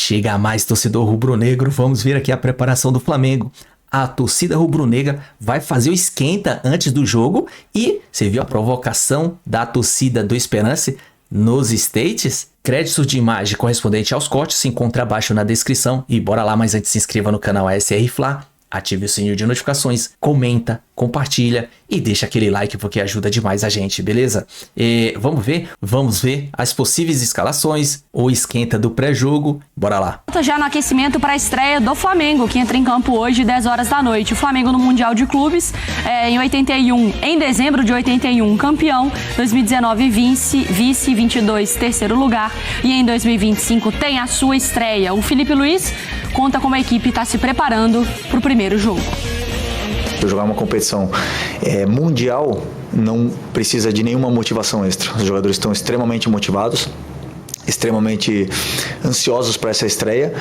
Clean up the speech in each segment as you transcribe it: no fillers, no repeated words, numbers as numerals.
Chega mais, torcedor rubro-negro, vamos ver aqui a preparação do Flamengo. A torcida rubro-negra vai fazer o esquenta antes do jogo e você viu a provocação da torcida do Esperance nos States? Créditos de imagem correspondente aos cortes se encontra abaixo na descrição. E bora lá, mas antes se inscreva no canal ASR Fla, ative o sininho de notificações, comenta, compartilha e deixa aquele like porque ajuda demais a gente, beleza? Vamos ver as possíveis escalações ou esquenta do pré-jogo. Bora lá. Já no aquecimento para a estreia do Flamengo, que entra em campo hoje 10 horas da noite. O Flamengo no Mundial de Clubes, em dezembro de 81, campeão, 2019 vice, 22 terceiro lugar e em 2025 tem a sua estreia. O Felipe Luiz conta como a equipe está se preparando para o primeiro jogo. Jogar uma competição mundial não precisa de nenhuma motivação extra. Os jogadores estão extremamente motivados, extremamente ansiosos para essa estreia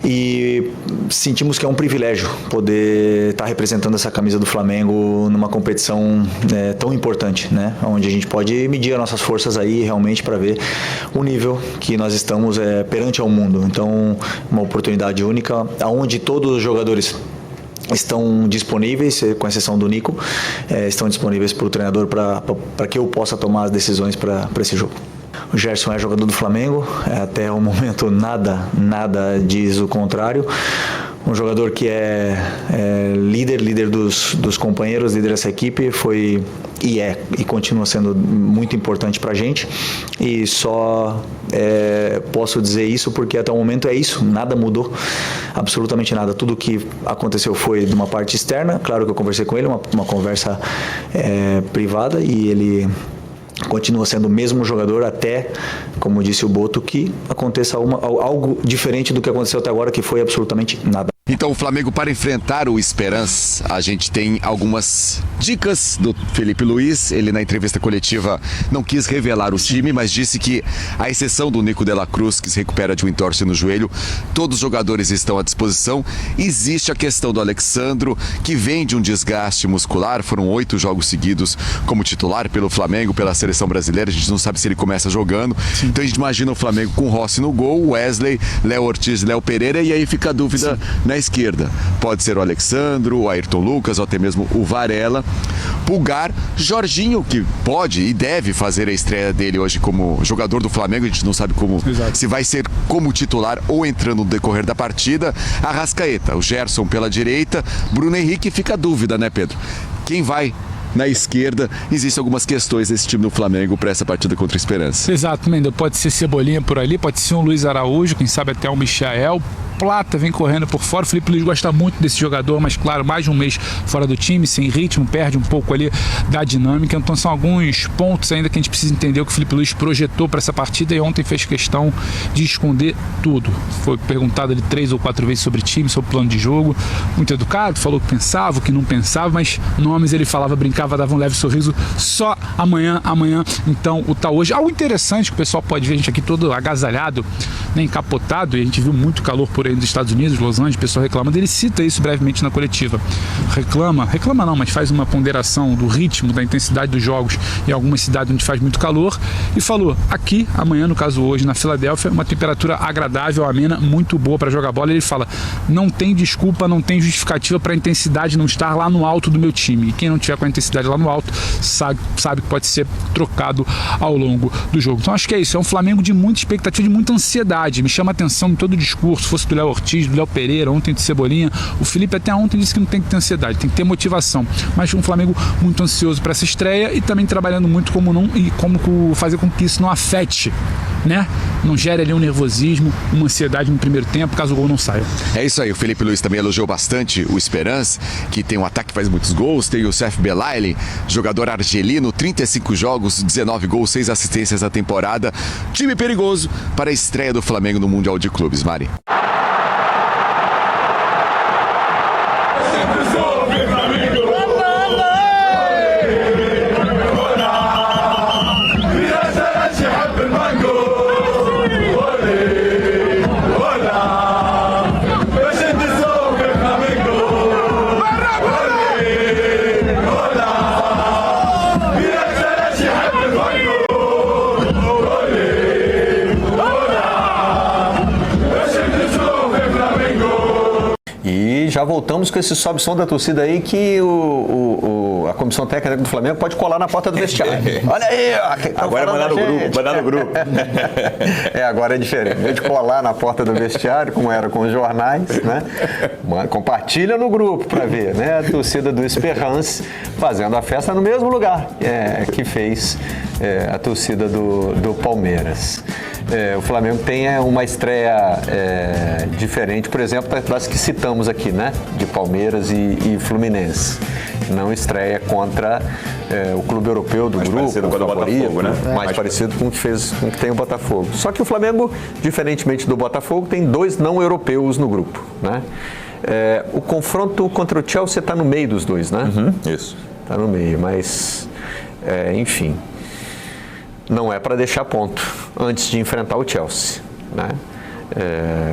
e sentimos que é um privilégio poder estar representando essa camisa do Flamengo numa competição tão importante, né? Onde a gente pode medir as nossas forças aí realmente para ver o nível que nós estamos perante ao mundo. Então, uma oportunidade única, onde todos os jogadores estão disponíveis, com exceção do Nico, estão disponíveis para o treinador para que eu possa tomar as decisões para esse jogo. O Gerson é jogador do Flamengo, até o momento nada diz o contrário. Um jogador que é líder dos companheiros, líder dessa equipe, foi e continua sendo muito importante pra gente. E só posso dizer isso porque até o momento é isso, nada mudou, absolutamente nada. Tudo que aconteceu foi de uma parte externa, claro que eu conversei com ele, uma conversa privada, e ele continua sendo o mesmo jogador até, como disse o Boto, que aconteça algo diferente do que aconteceu até agora, que foi absolutamente nada. Então o Flamengo, para enfrentar o Esperance, a gente tem algumas dicas do Felipe Luiz. Ele, na entrevista coletiva, não quis revelar o time, mas disse que, à exceção do Nico de la Cruz, que se recupera de um entorse no joelho, todos os jogadores estão à disposição. Existe a questão do Alexandro, que vem de um desgaste muscular. Foram 8 jogos seguidos como titular pelo Flamengo, pela seleção brasileira. A gente não sabe se ele começa jogando. Sim. Então a gente imagina o Flamengo com o Rossi no gol, Wesley, Léo Ortiz, Léo Pereira, e aí fica a dúvida na esquerda. Pode ser o Alexandro, o Ayrton Lucas ou até mesmo o Varela. Pulgar, Jorginho, que pode e deve fazer a estreia dele hoje como jogador do Flamengo. A gente não sabe como, se vai ser como titular ou entrando no decorrer da partida. Arrascaeta, o Gerson pela direita, Bruno Henrique. Fica a dúvida, né, Pedro? Quem vai na esquerda? Existem algumas questões desse time do Flamengo para essa partida contra a Esperança. Exato, Mendel. Pode ser Cebolinha por ali, pode ser um Luiz Araújo, quem sabe até um Michael. Plata vem correndo por fora. O Felipe Luiz gosta muito desse jogador, mas claro, mais de um mês fora do time, sem ritmo, perde um pouco ali da dinâmica. Então são alguns pontos ainda que a gente precisa entender o que o Felipe Luiz projetou para essa partida, e ontem fez questão de esconder tudo. Foi perguntado ali 3 ou 4 vezes sobre time, sobre plano de jogo. Muito educado, falou que pensava, o que não pensava, mas nomes ele falava, brincava, dava um leve sorriso. Só amanhã. Então o tal hoje. Algo interessante que o pessoal pode ver, a gente aqui todo agasalhado, né, encapotado, e a gente viu muito calor por aí nos Estados Unidos, Los Angeles, o pessoal reclamando. Ele cita isso brevemente na coletiva. Reclama não, mas faz uma ponderação do ritmo, da intensidade dos jogos em algumas cidades onde faz muito calor, e falou, aqui, amanhã, no caso hoje, na Filadélfia, uma temperatura agradável, amena, muito boa para jogar bola. Ele fala, não tem desculpa, não tem justificativa para a intensidade não estar lá no alto do meu time, e quem não tiver com a intensidade lá no alto, sabe que pode ser trocado ao longo do jogo. Então acho que é isso, é um Flamengo de muita expectativa, de muita ansiedade. Me chama a atenção em todo o discurso, fosse do Léo Ortiz, do Léo Pereira, ontem de Cebolinha. O Felipe até ontem disse que não tem que ter ansiedade, tem que ter motivação, mas um Flamengo muito ansioso para essa estreia e também trabalhando muito como fazer com que isso não afete, né? Não gere ali um nervosismo, uma ansiedade no primeiro tempo, caso o gol não saia. É isso aí, o Felipe Luiz também elogiou bastante o Esperance, que tem um ataque que faz muitos gols. Tem o Youssef Belaili, jogador argelino, 35 jogos, 19 gols, 6 assistências na temporada. Time perigoso para a estreia do Flamengo no Mundial de Clubes, Mari. já voltamos com esse sobe-som da torcida aí que a comissão técnica do Flamengo pode colar na porta do vestiário. Olha aí, ó. Agora é mandar no grupo. Agora é diferente. Em vez de colar na porta do vestiário, como era com os jornais, né? Compartilha no grupo para ver, né? A torcida do Esperance fazendo a festa no mesmo lugar que fez a torcida do Palmeiras. O Flamengo tem uma estreia diferente, por exemplo, das que citamos aqui, né? De Palmeiras e Fluminense. Não estreia contra o clube europeu do grupo, o favorito, né? Mais parecido com o que tem o Botafogo. Só que o Flamengo, diferentemente do Botafogo, tem 2 não europeus no grupo, né? O confronto contra o Chelsea está no meio dos dois, né? Isso. Está no meio, mas enfim, não é para deixar ponto antes de enfrentar o Chelsea, né?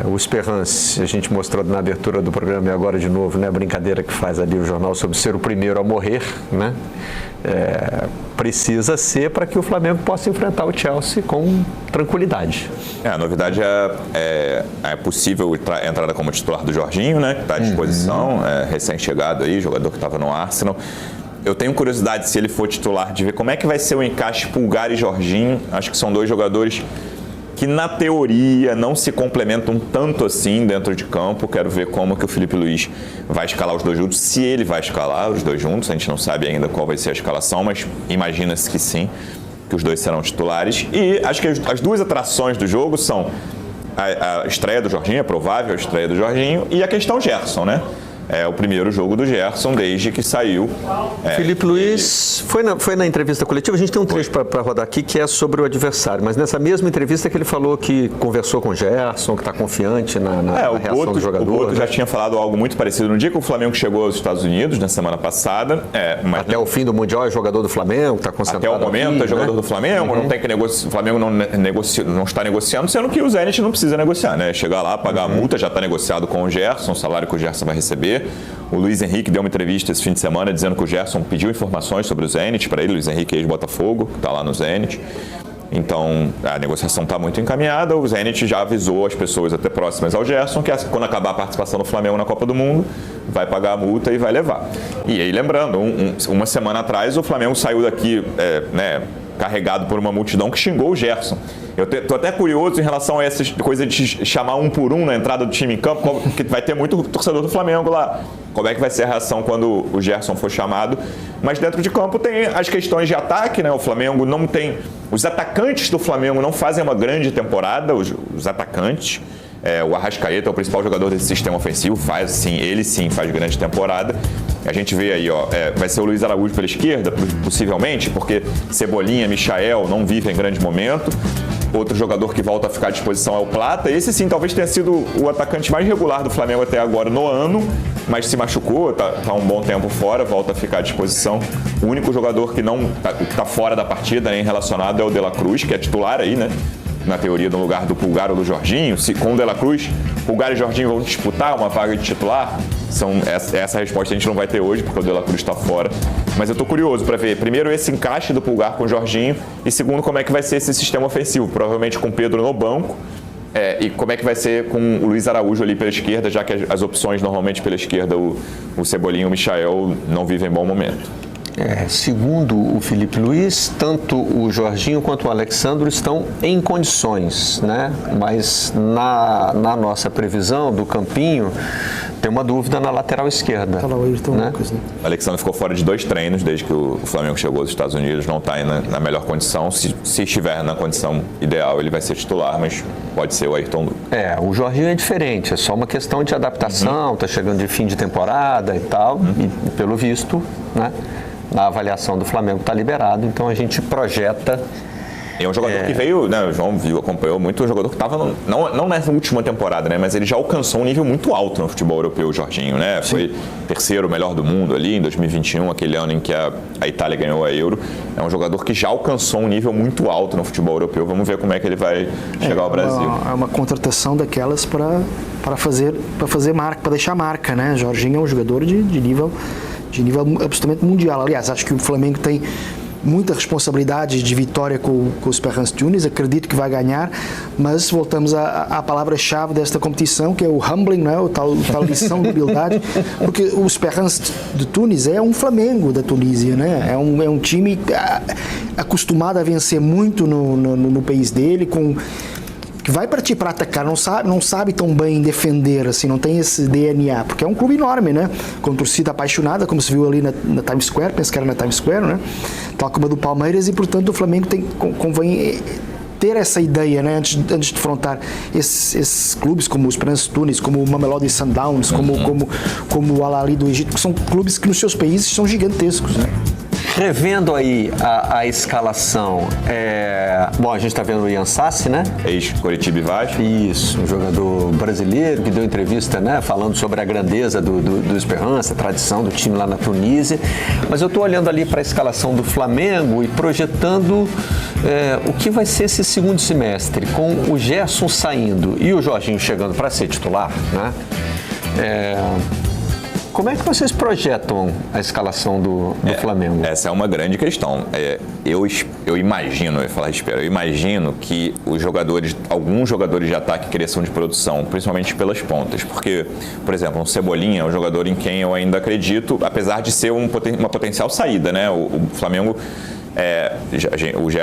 O Esperance, a gente mostrou na abertura do programa e agora de novo, né? A brincadeira que faz ali o jornal sobre ser o primeiro a morrer, né? Precisa ser para que o Flamengo possa enfrentar o Chelsea com tranquilidade. A novidade é possível entrada como titular do Jorginho, né? Que está à disposição, recém-chegado aí, jogador que estava no Arsenal. Eu tenho curiosidade, se ele for titular, de ver como é que vai ser o encaixe Pulgar e Jorginho. Acho que são 2 jogadores que, na teoria, não se complementam tanto assim dentro de campo. Quero ver como que o Felipe Luiz vai escalar os 2 juntos, se ele vai escalar os 2 juntos. A gente não sabe ainda qual vai ser a escalação, mas imagina-se que sim, que os 2 serão titulares. E acho que as 2 atrações do jogo são a estreia do Jorginho, a provável estreia do Jorginho, e a questão Gerson, né? É o primeiro jogo do Gerson desde que saiu. Felipe Luiz foi na entrevista coletiva. A gente tem um trecho para rodar aqui que é sobre o adversário, mas nessa mesma entrevista que ele falou que conversou com o Gerson, que está confiante na reação do jogador. O Boto já tinha falado algo muito parecido no dia que o Flamengo chegou aos Estados Unidos, na semana passada. Mas até o fim do Mundial é jogador do Flamengo, está concentrado. Até o momento é jogador do Flamengo, não tem que negociar. O Flamengo não está negociando, sendo que o Zenit não precisa negociar, né? Chegar lá, pagar a multa, já está negociado com o Gerson, o salário que o Gerson vai receber. O Luiz Henrique deu uma entrevista esse fim de semana dizendo que o Gerson pediu informações sobre o Zenit para ele. Luiz Henrique, ex-Botafogo, que está lá no Zenit. Então, a negociação está muito encaminhada. O Zenit já avisou as pessoas até próximas ao Gerson que quando acabar a participação do Flamengo na Copa do Mundo, vai pagar a multa e vai levar. E aí, lembrando, uma semana atrás o Flamengo saiu daqui, carregado por uma multidão que xingou o Gerson. Eu tô até curioso em relação a essa coisa de chamar um por um na entrada do time em campo, porque vai ter muito torcedor do Flamengo lá. Como é que vai ser a reação quando o Gerson for chamado? Mas dentro de campo tem as questões de ataque, né? O Flamengo não tem... Os atacantes do Flamengo não fazem uma grande temporada, os atacantes. O Arrascaeta é o principal jogador desse sistema ofensivo, ele sim faz grande temporada. A gente vê aí, vai ser o Luiz Araújo pela esquerda, possivelmente, porque Cebolinha, Michael não vivem grande momento. Outro jogador que volta a ficar à disposição é o Plata. Esse sim talvez tenha sido o atacante mais regular do Flamengo até agora no ano, mas se machucou, tá um bom tempo fora, volta a ficar à disposição. O único jogador que não tá fora da partida, nem relacionado, é o De La Cruz, que é titular aí, né? Na teoria, no lugar do Pulgar ou do Jorginho. Se com o De La Cruz, Pulgar e Jorginho vão disputar uma vaga de titular, essa resposta a gente não vai ter hoje, porque o De La Cruz está fora. Mas eu estou curioso para ver, primeiro, esse encaixe do Pulgar com o Jorginho, e segundo, como é que vai ser esse sistema ofensivo, provavelmente com o Pedro no banco, e como é que vai ser com o Luiz Araújo ali pela esquerda, já que as opções normalmente pela esquerda, o Cebolinha e o Michael, não vivem bom momento. Segundo o Felipe Luiz, tanto o Jorginho quanto o Alexandro estão em condições, né? Mas na nossa previsão do campinho, tem uma dúvida na lateral esquerda. Né? O Alexandre ficou fora de 2 treinos desde que o Flamengo chegou aos Estados Unidos, não está na melhor condição. Se estiver na condição ideal, ele vai ser titular, mas pode ser o Ayrton Lucas. O Jorginho é diferente, é só uma questão de adaptação, está chegando de fim de temporada e tal, e pelo visto, né? Na avaliação do Flamengo está liberado, então a gente projeta. É um jogador que veio, né, o João acompanhou muito, um jogador que estava, não nessa última temporada, né, mas ele já alcançou um nível muito alto no futebol europeu, o Jorginho, né? Foi terceiro melhor do mundo ali em 2021, aquele ano em que a Itália ganhou a Euro. É um jogador que já alcançou um nível muito alto no futebol europeu. Vamos ver como é que ele vai chegar ao Brasil. É uma contratação daquelas para fazer marca, para deixar marca, né? Jorginho é um jogador de nível absolutamente mundial. Aliás, acho que o Flamengo tem muita responsabilidade de vitória com o Esperance Tunis, acredito que vai ganhar, mas voltamos à palavra-chave desta competição, que é o humbling, não é? O tal lição de humildade, porque o Esperance de Tunis é um Flamengo da Tunísia, né? É um time acostumado a vencer muito no país dele, que vai partir para atacar, não sabe tão bem defender, assim, não tem esse DNA, porque é um clube enorme, né? Com torcida apaixonada, como se viu ali na Times Square, penso que era na Times Square, né? Tal como a do Palmeiras, e portanto o Flamengo convém ter essa ideia, né? Antes de defrontar esses clubes como o Esperance Tunis, como o Mamelodi Sundowns, como o Al Ahly do Egito, que são clubes que nos seus países são gigantescos, né? Revendo aí a escalação, bom, a gente está vendo o Ian Sassi, né? Ex-Coritiba e Vasco. Isso, um jogador brasileiro que deu entrevista, né? Falando sobre a grandeza do Esperance, a tradição do time lá na Tunísia. Mas eu estou olhando ali para a escalação do Flamengo e projetando o que vai ser esse segundo semestre, com o Gerson saindo e o Jorginho chegando para ser titular, né? Como é que vocês projetam a escalação do Flamengo? Essa é uma grande questão. Eu imagino, eu imagino que alguns jogadores de ataque e criação de produção, principalmente pelas pontas, porque, por exemplo, um Cebolinha é um jogador em quem eu ainda acredito, apesar de ser uma potencial saída, né? O Flamengo, o GE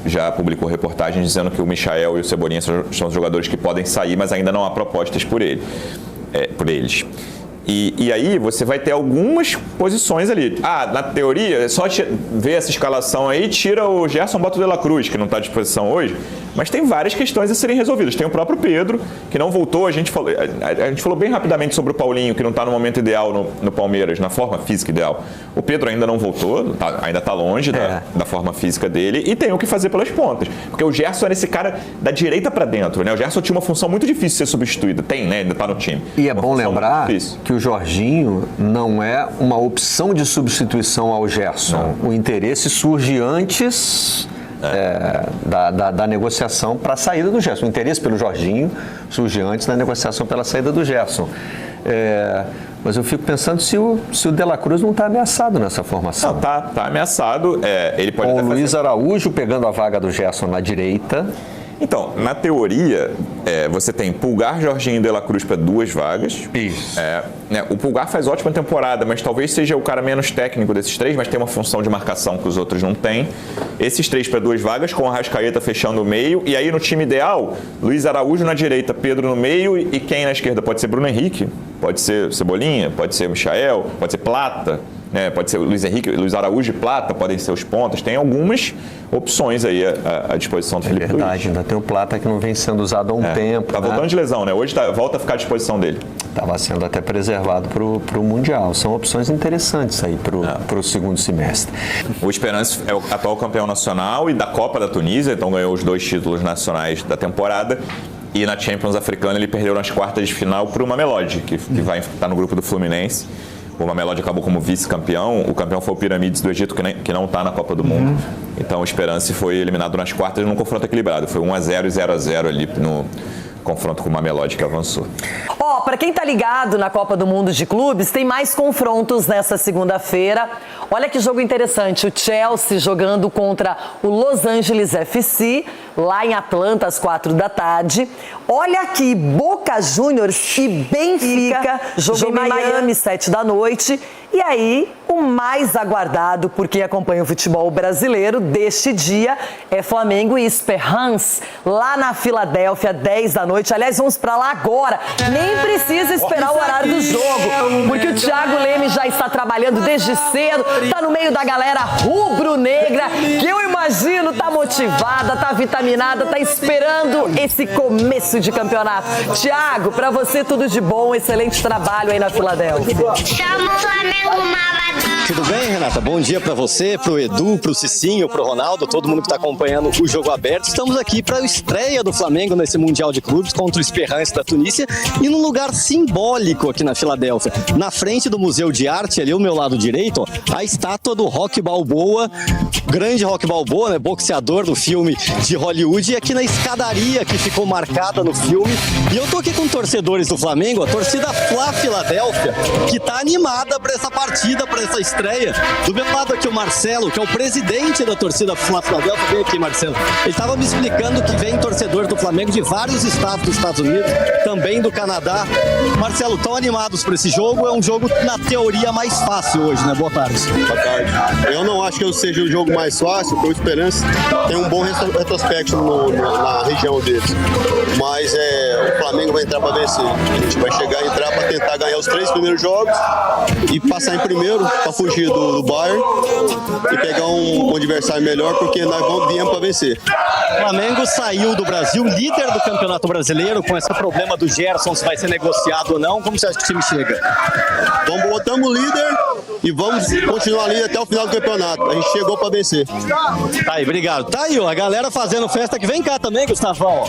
já publicou reportagens dizendo que o Michael e o Cebolinha são os jogadores que podem sair, mas ainda não há propostas por eles. E aí você vai ter algumas posições ali. Na teoria, é só ver essa escalação aí, tira o Gerson, bota o De La Cruz, que não está à disposição hoje. Mas tem várias questões a serem resolvidas. Tem o próprio Pedro, que não voltou. A gente falou bem rapidamente sobre o Paulinho, que não está no momento ideal no Palmeiras, na forma física ideal. O Pedro ainda não voltou, ainda está longe da forma física dele. E tem o que fazer pelas pontas. Porque o Gerson era esse cara da direita para dentro, né? O Gerson tinha uma função muito difícil de ser substituída. Tem, né? Ainda está no time. E é bom lembrar que o Jorginho não é uma opção de substituição ao Gerson. Não. O interesse surge antes da negociação para a saída do Gerson. O interesse pelo Jorginho surge antes da negociação pela saída do Gerson. Mas eu fico pensando se o De La Cruz não está ameaçado nessa formação. Não, tá ameaçado. Ele pode com o Luiz Araújo pegando a vaga do Gerson na direita. Então, na teoria, você tem Pulgar, Jorginho e De La Cruz para 2 vagas. Isso. O Pulgar faz ótima temporada, mas talvez seja o cara menos técnico desses 3, mas tem uma função de marcação que os outros não têm. Esses 3 para 2 vagas, com a Arrascaeta fechando o meio. E aí, no time ideal, Luiz Araújo na direita, Pedro no meio e quem na esquerda? Pode ser Bruno Henrique, pode ser Cebolinha, pode ser Michael, pode ser Plata. Pode ser o Luiz Henrique, Luiz Araújo e Plata, podem ser os pontas. Tem algumas opções aí à disposição do Felipe Luiz. Verdade, ainda tem o Plata que não vem sendo usado há um tempo. Tá voltando de lesão, né? Hoje volta a ficar à disposição dele. Estava sendo até preservado para o Mundial. São opções interessantes aí para o segundo semestre. O Esperance é o atual campeão nacional e da Copa da Tunísia, então ganhou os 2 títulos nacionais da temporada. E na Champions Africana ele perdeu nas quartas de final para o Mamelodi, que vai estar no grupo do Fluminense. O Mamelodi acabou como vice-campeão. O campeão foi o Piramides do Egito, que não está na Copa do Mundo. Então o Esperance foi eliminado nas quartas num confronto equilibrado. Foi 1-0 e 0-0 ali no confronto com o Mamelodi, que avançou. Para quem tá ligado na Copa do Mundo de Clubes, tem mais confrontos nessa segunda-feira. Olha que jogo interessante. O Chelsea jogando contra o Los Angeles FC, lá em Atlanta, às 4 da tarde. Olha aqui, Boca Juniors e Benfica, jogo em Miami, 7 da noite. E aí, o mais aguardado por quem acompanha o futebol brasileiro deste dia é Flamengo e Esperance, lá na Filadélfia, 10 da noite. Aliás, vamos pra lá agora. Nem precisa esperar o horário do jogo, porque o Thiago Leme já está trabalhando desde cedo, tá no meio da galera rubro-negra, que eu imagino tá motivada, tá vitaminada, tá esperando esse começo de campeonato. Thiago, pra você tudo de bom, excelente trabalho aí na Filadélfia. Chama o Flamengo Malvadão. Tudo bem, Renata? Bom dia pra você, pro Edu, pro Cicinho, pro Ronaldo, todo mundo que tá acompanhando o Jogo Aberto. Estamos aqui para a estreia do Flamengo nesse Mundial de Clubes contra o Esperance da Tunísia e num lugar simbólico aqui na Filadélfia. Na frente do Museu de Arte, ali ao meu lado direito, a estátua do Rocky Balboa, grande Rocky Balboa, né, boxeador do filme de Hollywood, e aqui na escadaria que ficou marcada no filme. E eu tô aqui com torcedores do Flamengo, a torcida Fla Filadélfia, que tá animada para essa partida, para essa estreia estreia. Do meu lado aqui o Marcelo, que é o presidente da torcida Fla-Filadélfia. Vem aqui, Marcelo. Ele estava me explicando que vem torcedor do Flamengo de vários estados dos Estados Unidos, também do Canadá. Marcelo, estão animados por esse jogo? É um jogo, na teoria, mais fácil hoje, né? Boa tarde. Boa tarde. Eu não acho que seja o jogo mais fácil, porque o Esperança tem um bom retrospecto na região deles. Mas o Flamengo vai entrar para vencer. A gente vai entrar para tentar ganhar os 3 primeiros jogos e passar em primeiro para fugir do Bayern e pegar um adversário melhor, porque nós viemos para vencer. O Flamengo saiu do Brasil líder do Campeonato Brasileiro, com esse problema do Gerson, se vai ser negociado ou não. Como você acha que o time chega? Botamos o líder e vamos continuar ali até o final do campeonato. A gente chegou para vencer. Tá aí, obrigado. Tá aí, ó, a galera fazendo festa que vem cá também, Gustavão.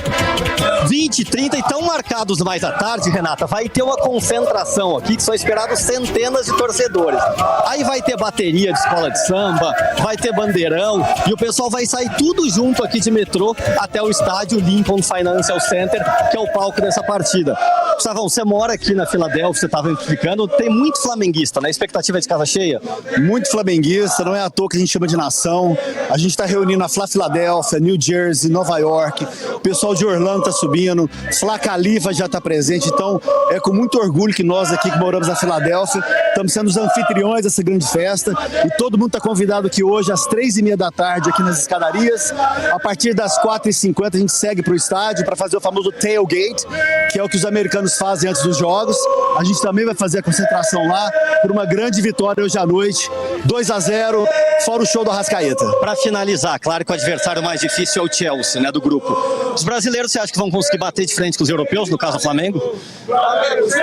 20, 30 e estão marcados mais à tarde, Renata. Vai ter uma concentração aqui que são esperados centenas de torcedores. Aí vai ter bateria de escola de samba, vai ter bandeirão e o pessoal vai sair tudo junto aqui de metrô até o estádio Lincoln Financial Center, que é o palco dessa partida. Gustavão, você mora aqui na Filadélfia, você estava explicando, tem muito flamenguista, né? Expectativa de casa cheia? Muito flamenguista, não é à toa que a gente chama de nação. A gente está reunindo a Filadélfia, New Jersey, Nova York, o pessoal de Orlando está subindo, Fla Khalifa já está presente, então é com muito orgulho que nós aqui que moramos na Filadélfia estamos sendo os anfitriões dessa grande festa e todo mundo está convidado aqui hoje às 3h30 da tarde aqui nas escadarias. A partir das 4h50 a gente segue para o estádio para fazer o famoso tailgate, que é o que os americanos fazem antes dos jogos. A gente também vai fazer a concentração lá por uma grande vitória hoje à noite, 2-0, fora o show do Arrascaeta. Para finalizar, claro que o adversário mais difícil é o Chelsea, né, do grupo. Os brasileiros, você acha que vão conseguir bater de frente com os europeus, no caso do Flamengo?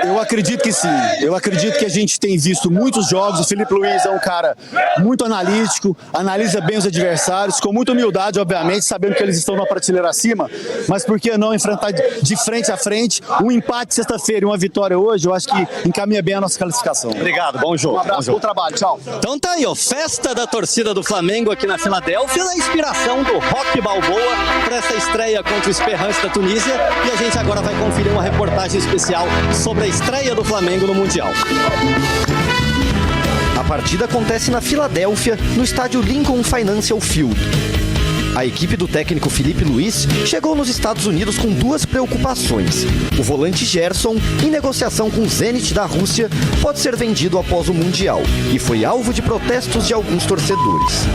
Eu acredito que sim. Eu acredito que a gente tem visto muitos jogos. O Felipe Luiz é um cara muito analítico, analisa bem os adversários, com muita humildade, obviamente, sabendo que eles estão na prateleira acima, mas por que não enfrentar de frente a frente? Um empate sexta-feira e uma vitória hoje, eu acho que encaminha bem a nossa classificação. Obrigado, bom jogo. Um abraço, bom trabalho, tchau. Então tá aí, ó, festa da torcida do Flamengo aqui na Filadélfia, na inspiração do Rock Balboa para essa estreia contra o Esperance da Tunísia, e a gente agora vai conferir uma reportagem especial sobre a estreia do Flamengo no Mundial. A partida acontece na Filadélfia, no estádio Lincoln Financial Field. A equipe do técnico Felipe Luiz chegou nos Estados Unidos com duas preocupações. O volante Gerson, em negociação com o Zenit da Rússia, pode ser vendido após o Mundial e foi alvo de protestos de alguns torcedores.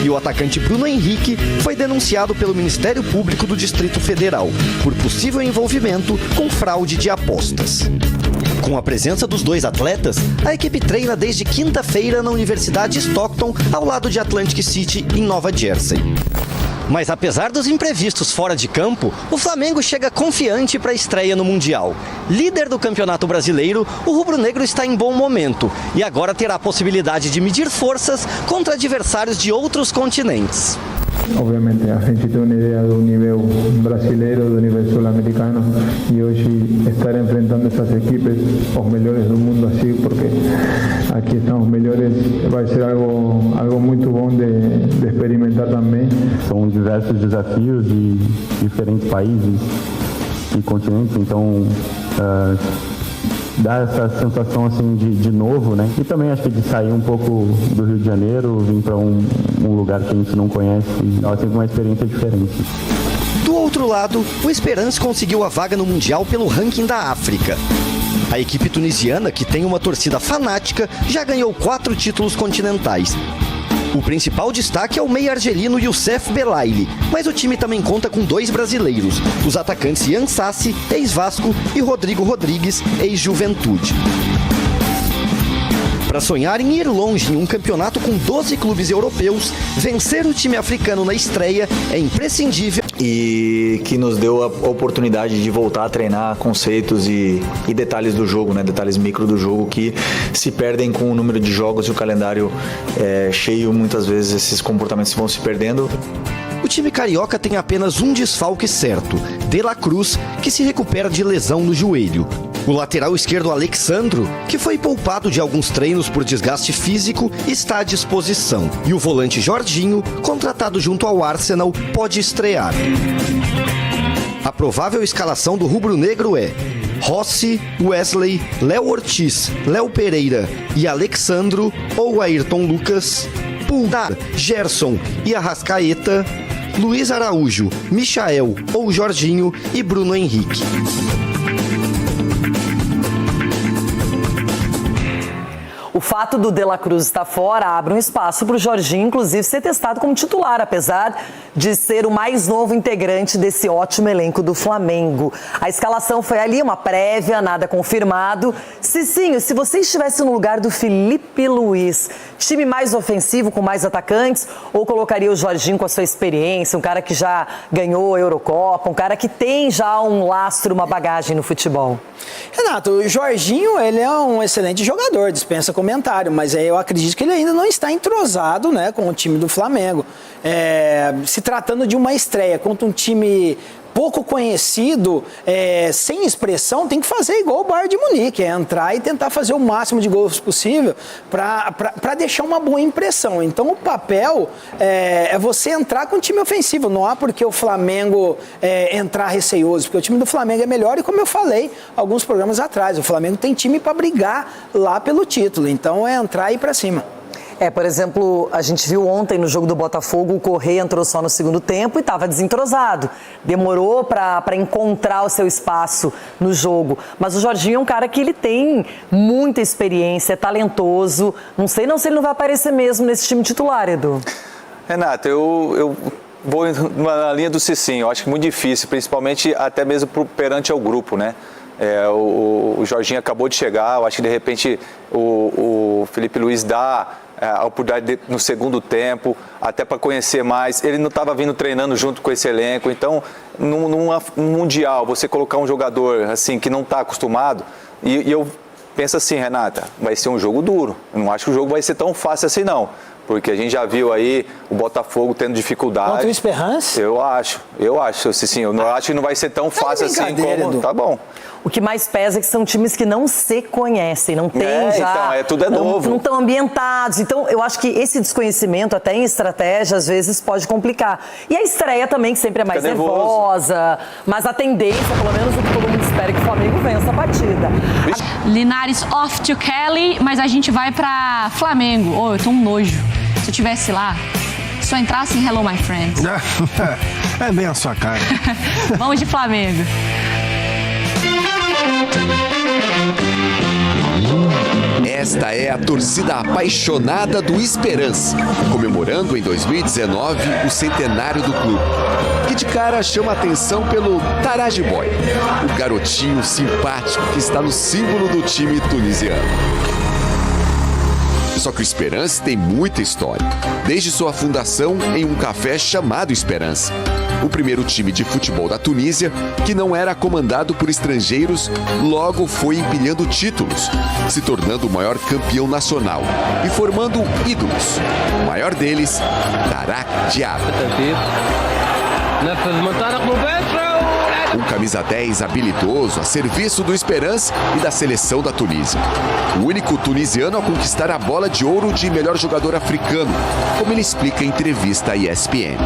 E o atacante Bruno Henrique foi denunciado pelo Ministério Público do Distrito Federal por possível envolvimento com fraude de apostas. Com a presença dos dois atletas, a equipe treina desde quinta-feira na Universidade Stockton, ao lado de Atlantic City, em Nova Jersey. Mas apesar dos imprevistos fora de campo, o Flamengo chega confiante para a estreia no Mundial. Líder do Campeonato Brasileiro, o rubro-negro está em bom momento e agora terá a possibilidade de medir forças contra adversários de outros continentes. Obviamente a gente tem uma ideia do nível brasileiro, do nível sul-americano, e hoje estar enfrentando essas equipes, os melhores do mundo assim, porque aqui estão os melhores, vai ser algo muito bom de experimentar também. São diversos desafios de diferentes países e continentes, então dá essa sensação assim de novo, né? E também acho que de sair um pouco do Rio de Janeiro, vir para um lugar que a gente não conhece, é sempre uma experiência diferente. Do outro lado, o Esperance conseguiu a vaga no Mundial pelo ranking da África. A equipe tunisiana, que tem uma torcida fanática, já ganhou 4 títulos continentais. O principal destaque é o meia argelino Youssef Belaili, mas o time também conta com 2 brasileiros, os atacantes Ian Sassi, ex-Vasco, e Rodrigo Rodrigues, ex-Juventude. Para sonhar em ir longe em um campeonato com 12 clubes europeus, vencer o time africano na estreia é imprescindível. E que nos deu a oportunidade de voltar a treinar conceitos e detalhes do jogo, né? Detalhes micro do jogo que se perdem com o número de jogos e o calendário cheio. Muitas vezes esses comportamentos vão se perdendo. O time carioca tem apenas um desfalque certo, De La Cruz, que se recupera de lesão no joelho. O lateral esquerdo Alexandro, que foi poupado de alguns treinos por desgaste físico, está à disposição. E o volante Jorginho, contratado junto ao Arsenal, pode estrear. A provável escalação do rubro-negro é Rossi, Wesley, Léo Ortiz, Léo Pereira e Alexandro ou Ayrton Lucas, Pulgar, Gerson e Arrascaeta, Luiz Araújo, Michael ou Jorginho e Bruno Henrique. O fato do De La Cruz estar fora abre um espaço para o Jorginho, inclusive, ser testado como titular, apesar de ser o mais novo integrante desse ótimo elenco do Flamengo. A escalação foi ali, uma prévia, nada confirmado. Cicinho, se você estivesse no lugar do Felipe Luiz, time mais ofensivo, com mais atacantes, ou colocaria o Jorginho com a sua experiência, um cara que já ganhou a Eurocopa, um cara que tem já um lastro, uma bagagem no futebol? Renato, o Jorginho, ele é um excelente jogador, dispensa comentário, mas eu acredito que ele ainda não está entrosado, né, com o time do Flamengo. Se tratando de uma estreia contra um time pouco conhecido, sem expressão, tem que fazer igual o Bayern de Munique, entrar e tentar fazer o máximo de gols possível para deixar uma boa impressão. Então o papel é você entrar com um time ofensivo, não há porque o Flamengo entrar receioso, porque o time do Flamengo é melhor e, como eu falei alguns programas atrás, o Flamengo tem time para brigar lá pelo título, então é entrar e ir para cima. Por exemplo, a gente viu ontem no jogo do Botafogo, o Correia entrou só no segundo tempo e estava desentrosado. Demorou para encontrar o seu espaço no jogo. Mas o Jorginho é um cara que ele tem muita experiência, é talentoso. Não sei se ele não vai aparecer mesmo nesse time titular, Edu. Renato, eu vou na linha do Cicinho. Eu acho que é muito difícil, principalmente até mesmo perante ao grupo, né? O Jorginho acabou de chegar, eu acho que de repente o Felipe Luiz dá a oportunidade no segundo tempo, até para conhecer mais. Ele não estava vindo treinando junto com esse elenco, então num Mundial, você colocar um jogador assim que não está acostumado, e eu penso assim, Renata, vai ser um jogo duro, eu não acho que o jogo vai ser tão fácil assim não, porque a gente já viu aí o Botafogo tendo dificuldade. Contra o Esperance? Eu acho, Cicinho, eu não acho que não vai ser tão fácil assim como... Edu. Tá bom. O que mais pesa é que são times que não se conhecem, não tem já... Então, tudo é novo. Não estão ambientados. Então, eu acho que esse desconhecimento, até em estratégia, às vezes pode complicar. E a estreia também, que sempre é mais nervosa. Mas a tendência, pelo menos o que todo mundo espera, é que o Flamengo vença a partida. Linares off to Kelly, mas a gente vai pra Flamengo. Eu tô um nojo. Se eu tivesse lá, só entrasse em Hello My Friend. É bem a sua cara. Vamos de Flamengo. Esta é a torcida apaixonada do Esperance, comemorando em 2019 o centenário do clube. Que de cara chama a atenção pelo Taraji Boy, o garotinho simpático que está no símbolo do time tunisiano. Só que o Esperance tem muita história, desde sua fundação em um café chamado Esperance. O primeiro time de futebol da Tunísia, que não era comandado por estrangeiros, logo foi empilhando títulos, se tornando o maior campeão nacional e formando ídolos. O maior deles, Tarak Diab. Um camisa 10 habilidoso a serviço do Esperance e da seleção da Tunísia. O único tunisiano a conquistar a bola de ouro de melhor jogador africano, como ele explica em entrevista à ESPN.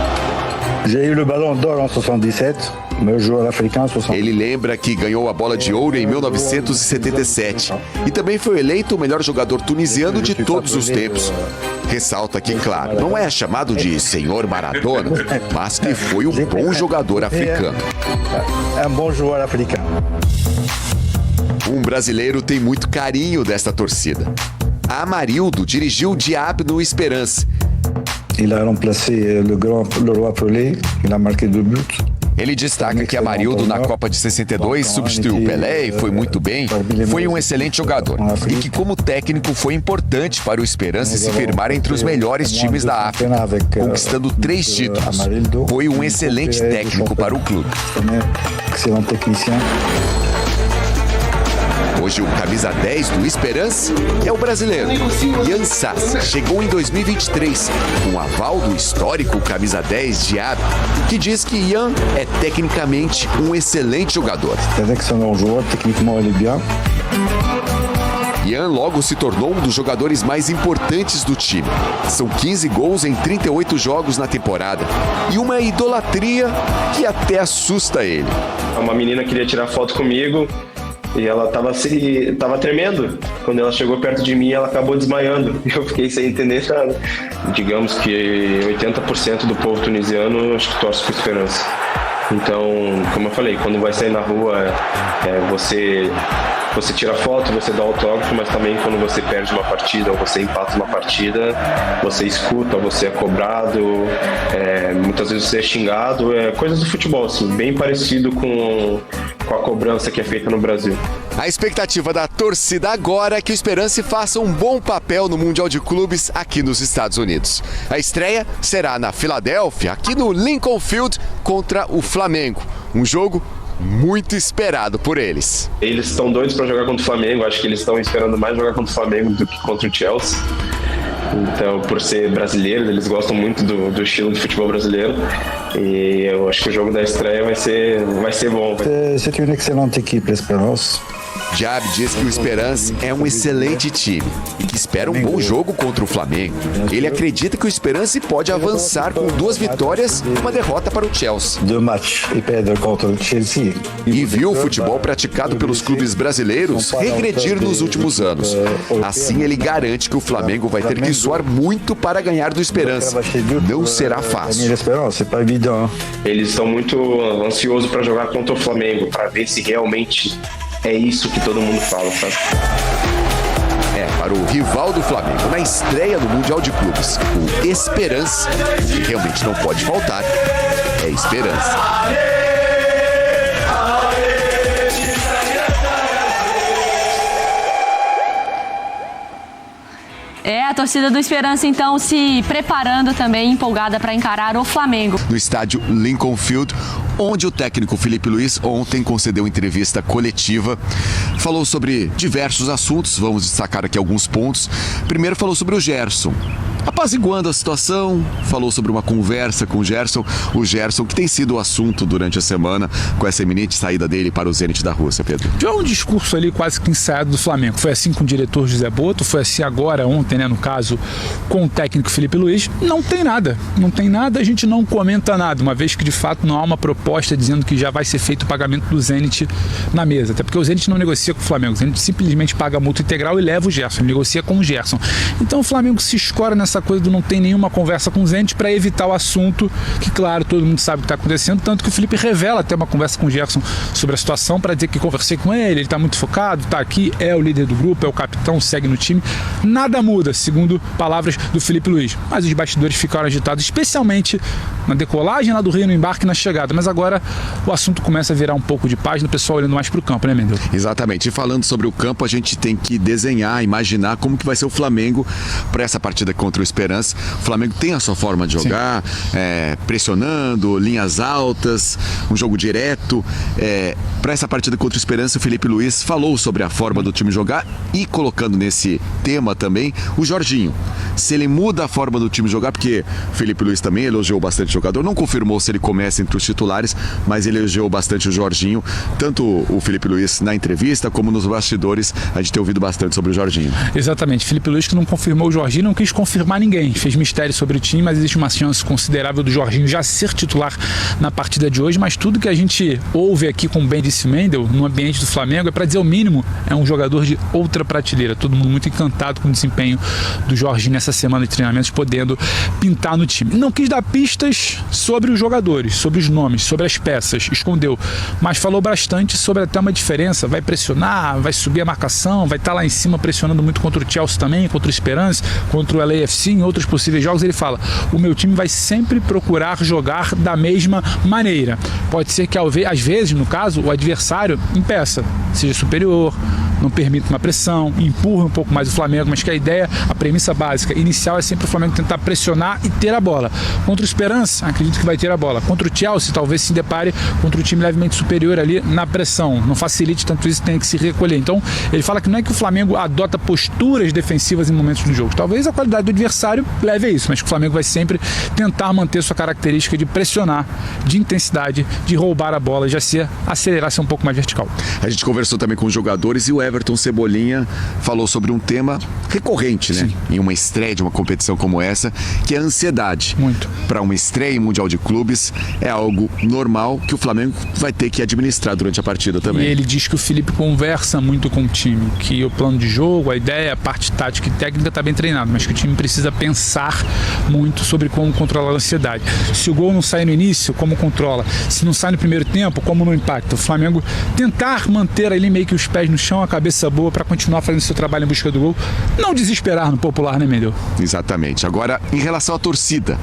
J'ai eu le ballon d'or en 77, meu jogador africano. Ele lembra que ganhou a bola de ouro em 1977 e também foi eleito o melhor jogador tunisiano de todos os tempos. Ressalta que, claro, não é chamado de Senhor Maradona, mas que foi um bom jogador africano. É um bom jogador africano. Um brasileiro tem muito carinho desta torcida. A Amarildo dirigiu o Diab no Esperance. Il a remplacé le roi Pelé, il a marqué 2 buts. Ele destaca que Amarildo, na Copa de 62, substituiu Pelé e foi muito bem, foi um excelente jogador. E que, como técnico, foi importante para o Esperance se firmar entre os melhores times da África, conquistando 3 títulos. Foi um excelente técnico para o clube. Excelente technicien. Hoje o camisa 10 do Esperance é o brasileiro. Ian Sass chegou em 2023 com aval do histórico camisa 10 Diab, que diz que Ian é tecnicamente um excelente jogador. É um jogador, tecnicamente ele é bem. Ian logo se tornou um dos jogadores mais importantes do time. São 15 gols em 38 jogos na temporada e uma idolatria que até assusta ele. Uma menina queria tirar foto comigo e ela tava tremendo. Quando ela chegou perto de mim, ela acabou desmaiando. E eu fiquei sem entender nada. Digamos que 80% do povo tunisiano acho que torce por Esperance. Então, como eu falei, quando vai sair na rua, você tira foto, você dá autógrafo, mas também quando você perde uma partida ou você empata uma partida, você escuta, você é cobrado, muitas vezes você é xingado, coisas do futebol, assim, bem parecido com a cobrança que é feita no Brasil. A expectativa da torcida agora é que o Esperance faça um bom papel no Mundial de Clubes aqui nos Estados Unidos. A estreia será na Filadélfia, aqui no Lincoln Field, contra o Flamengo. Um jogo muito esperado por eles. Eles estão doidos para jogar contra o Flamengo, acho que eles estão esperando mais jogar contra o Flamengo do que contra o Chelsea. Então, por ser brasileiros, eles gostam muito do estilo de futebol brasileiro. E eu acho que o jogo da estreia vai ser bom. C'est une excellente équipe, l'Espérance. Diab diz que o Esperance é um excelente time e que espera um bom jogo contra o Flamengo. Ele acredita que o Esperance pode avançar com 2 vitórias e uma derrota para o Chelsea. E viu o futebol praticado pelos clubes brasileiros regredir nos últimos anos. Assim, ele garante que o Flamengo vai ter que suar muito para ganhar do Esperance. Não será fácil. Eles estão muito ansiosos para jogar contra o Flamengo, para ver se realmente é isso que todo mundo fala, sabe? Para o rival do Flamengo na estreia do Mundial de Clubes, o Esperance, que realmente não pode faltar, é esperança. A torcida do Esperance, então, se preparando também, empolgada para encarar o Flamengo. No estádio Lincoln Field, onde o técnico Felipe Luiz ontem concedeu entrevista coletiva, falou sobre diversos assuntos, vamos destacar aqui alguns pontos. Primeiro falou sobre o Gerson, apaziguando a situação, falou sobre uma conversa com o Gerson que tem sido o assunto durante a semana com essa iminente saída dele para o Zenit da Rússia, Pedro. Já um discurso ali quase que ensaiado do Flamengo, foi assim com o diretor José Boto, foi assim agora, ontem, né, no caso, com o técnico Felipe Luiz. Não tem nada, a gente não comenta nada, uma vez que de fato não há uma proposta dizendo que já vai ser feito o pagamento do Zenit na mesa, até porque o Zenit não negocia com o Flamengo, o Zenit simplesmente paga a multa integral e leva o Gerson, negocia com o Gerson. Então o Flamengo se escora nessa coisa do não tem nenhuma conversa com o Zenit para evitar o assunto, que claro, todo mundo sabe o que está acontecendo, tanto que o Felipe revela até uma conversa com o Gerson sobre a situação para dizer que conversei com ele está muito focado, está aqui, é o líder do grupo, é o capitão, segue no time, nada muda, segundo palavras do Felipe Luiz, mas os bastidores ficaram agitados, especialmente na decolagem lá do Rio, no embarque e na chegada, mas agora o assunto começa a virar um pouco de página, o pessoal olhando mais para o campo, né, Mendel? Exatamente, e falando sobre o campo, a gente tem que desenhar, imaginar como que vai ser o Flamengo para essa partida contra o Esperance. O Flamengo tem a sua forma de jogar, pressionando, linhas altas, um jogo direto. Para essa partida contra o Esperance, o Felipe Luiz falou sobre a forma do time jogar e colocando nesse tema também o Jorginho. Se ele muda a forma do time jogar, porque o Felipe Luiz também elogiou bastante o jogador, não confirmou se ele começa entre os titulares, mas ele elogiou bastante o Jorginho, tanto o Felipe Luiz na entrevista como nos bastidores, a gente tem ouvido bastante sobre o Jorginho. Exatamente, Felipe Luiz que não confirmou o Jorginho, não quis confirmar ninguém, fez mistério sobre o time, mas existe uma chance considerável do Jorginho já ser titular na partida de hoje, mas tudo que a gente ouve aqui, como bem disse Mendel, no ambiente do Flamengo, é para dizer o mínimo, é um jogador de outra prateleira, todo mundo muito encantado com o desempenho do Jorginho nessa semana de treinamentos, podendo pintar no time. Não quis dar pistas sobre os jogadores, sobre os nomes, sobre as peças, escondeu, mas falou bastante sobre até uma diferença, vai pressionar, vai subir a marcação, vai estar lá em cima pressionando muito contra o Chelsea também, contra o Esperance, contra o LAFC, em outros possíveis jogos. Ele fala, o meu time vai sempre procurar jogar da mesma maneira. Pode ser que às vezes, no caso, o adversário impeça, seja superior, não permita uma pressão, empurra um pouco mais o Flamengo, mas que a ideia, a premissa básica, inicial é sempre o Flamengo tentar pressionar e ter a bola. Contra o Esperance, acredito que vai ter a bola. Contra o Chelsea, talvez se depare contra o time levemente superior ali na pressão. Não facilite tanto isso, tem que se recolher. Então, ele fala que não é que o Flamengo adota posturas defensivas em momentos do jogo. Talvez a qualidade do adversário leve a isso, mas que o Flamengo vai sempre tentar manter sua característica de pressionar, de intensidade, de roubar a bola, já acelerar, ser um pouco mais vertical. A gente conversou também com os jogadores e o Everton Cebolinha falou sobre um tema recorrente, né? Em uma estreia de uma competição como essa, que é a ansiedade. Muito. Para uma estreia em Mundial de Clubes, é algo normal que o Flamengo vai ter que administrar durante a partida também. E ele diz que o Felipe conversa muito com o time, que o plano de jogo, a ideia, a parte tática e técnica está bem treinado, mas que o time precisa pensar muito sobre como controlar a ansiedade. Se o gol não sai no início, como controla? Se não sai no primeiro tempo, como não impacta? O Flamengo tentar manter ali meio que os pés no chão, a cabeça boa para continuar fazendo seu trabalho em busca do gol. Não desesperar no popular, né, Mendel? Exatamente. Agora, em relação à torcida,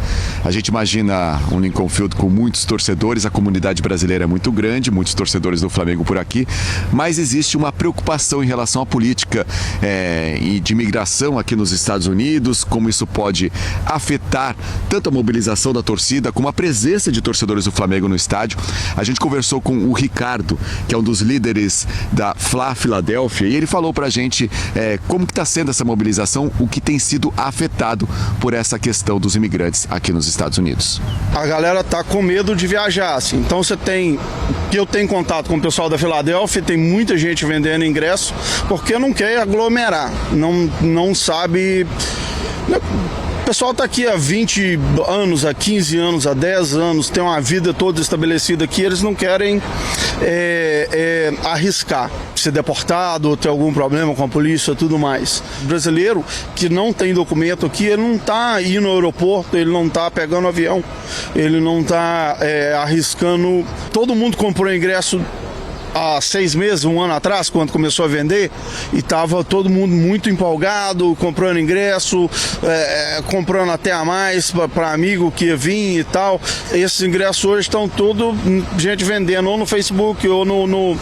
a gente imagina um Lincoln Field com muitos torcedores, a comunidade brasileira é muito grande, muitos torcedores do Flamengo por aqui, mas existe uma preocupação em relação à política e de imigração aqui nos Estados Unidos, como isso pode afetar tanto a mobilização da torcida como a presença de torcedores do Flamengo no estádio. A gente conversou com o Ricardo, que é um dos líderes da Fla Filadélfia, e ele falou pra gente como que tá sendo essa mobilização, o que tem sido afetado por essa questão dos imigrantes aqui nos Estados Unidos. A galera tá com medo de viajar, assim. Então eu tenho contato com o pessoal da Filadélfia, tem muita gente vendendo ingresso porque não quer aglomerar, não sabe. O pessoal está aqui há 20 anos, há 15 anos, há 10 anos, tem uma vida toda estabelecida aqui, eles não querem arriscar ser deportado ou ter algum problema com a polícia e tudo mais. O brasileiro que não tem documento aqui, ele não está indo ao aeroporto, ele não está pegando avião, ele não está arriscando. Todo mundo comprou ingresso há 6 meses, 1 ano atrás, quando começou a vender, e estava todo mundo muito empolgado, comprando ingresso, comprando até a mais para amigo que ia vir e tal. Esses ingressos hoje estão tudo gente vendendo, ou no Facebook, ou no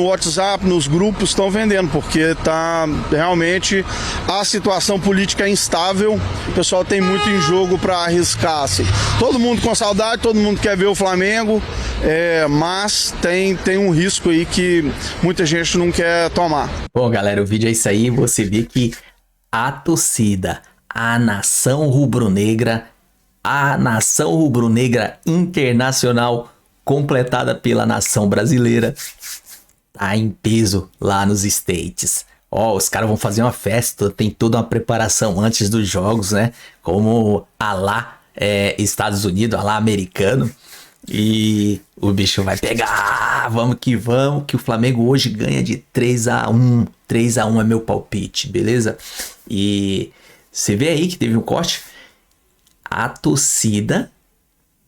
WhatsApp, nos grupos estão vendendo, porque tá realmente a situação política é instável, o pessoal tem muito em jogo para arriscar, assim. Todo mundo com saudade, todo mundo quer ver o Flamengo, mas tem um risco aí que muita gente não quer tomar. Bom, galera, o vídeo é isso aí. Você vê que a torcida, a nação rubro-negra internacional, completada pela nação brasileira, tá em peso lá nos States. Os caras vão fazer uma festa, tem toda uma preparação antes dos jogos, né? Como a lá Estados Unidos, a lá americano. E o bicho vai pegar, vamos, que o Flamengo hoje ganha de 3-1. 3-1 é meu palpite, beleza? E você vê aí que teve um corte. A torcida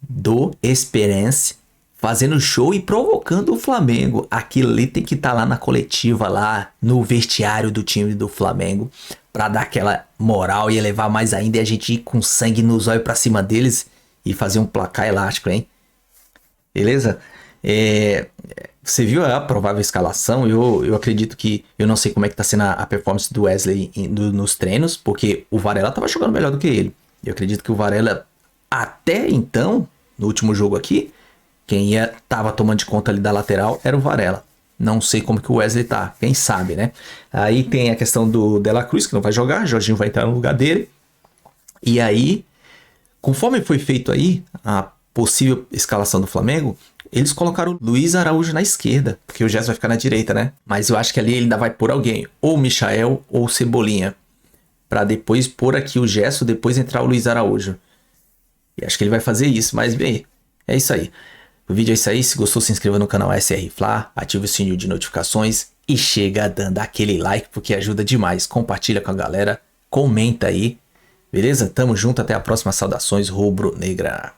do Esperance fazendo show e provocando o Flamengo. Aquilo ali tem que estar lá na coletiva, lá no vestiário do time do Flamengo, pra dar aquela moral e elevar mais ainda, e a gente ir com sangue nos olhos pra cima deles e fazer um placar elástico, hein? Beleza? Você viu a provável escalação? Eu acredito que... Eu não sei como é que tá sendo a performance do Wesley nos treinos, porque o Varela tava jogando melhor do que ele. Eu acredito que o Varela, até então, no último jogo aqui, quem tava tomando de conta ali da lateral era o Varela. Não sei como que o Wesley tá, quem sabe, né? Aí tem a questão do De La Cruz, que não vai jogar, Jorginho vai entrar no lugar dele. E aí, conforme foi feito aí a possível escalação do Flamengo, eles colocaram o Luiz Araújo na esquerda, porque o Gerson vai ficar na direita, né? Mas eu acho que ali ele ainda vai pôr alguém, ou o Michael ou o Cebolinha, para depois pôr aqui o Gerson, depois entrar o Luiz Araújo. E acho que ele vai fazer isso, mas bem, é isso aí. O vídeo é isso aí, se gostou se inscreva no canal SR Fla, ative o sininho de notificações e chega dando aquele like, porque ajuda demais. Compartilha com a galera, comenta aí, beleza? Tamo junto, até a próxima, saudações rubro-negra.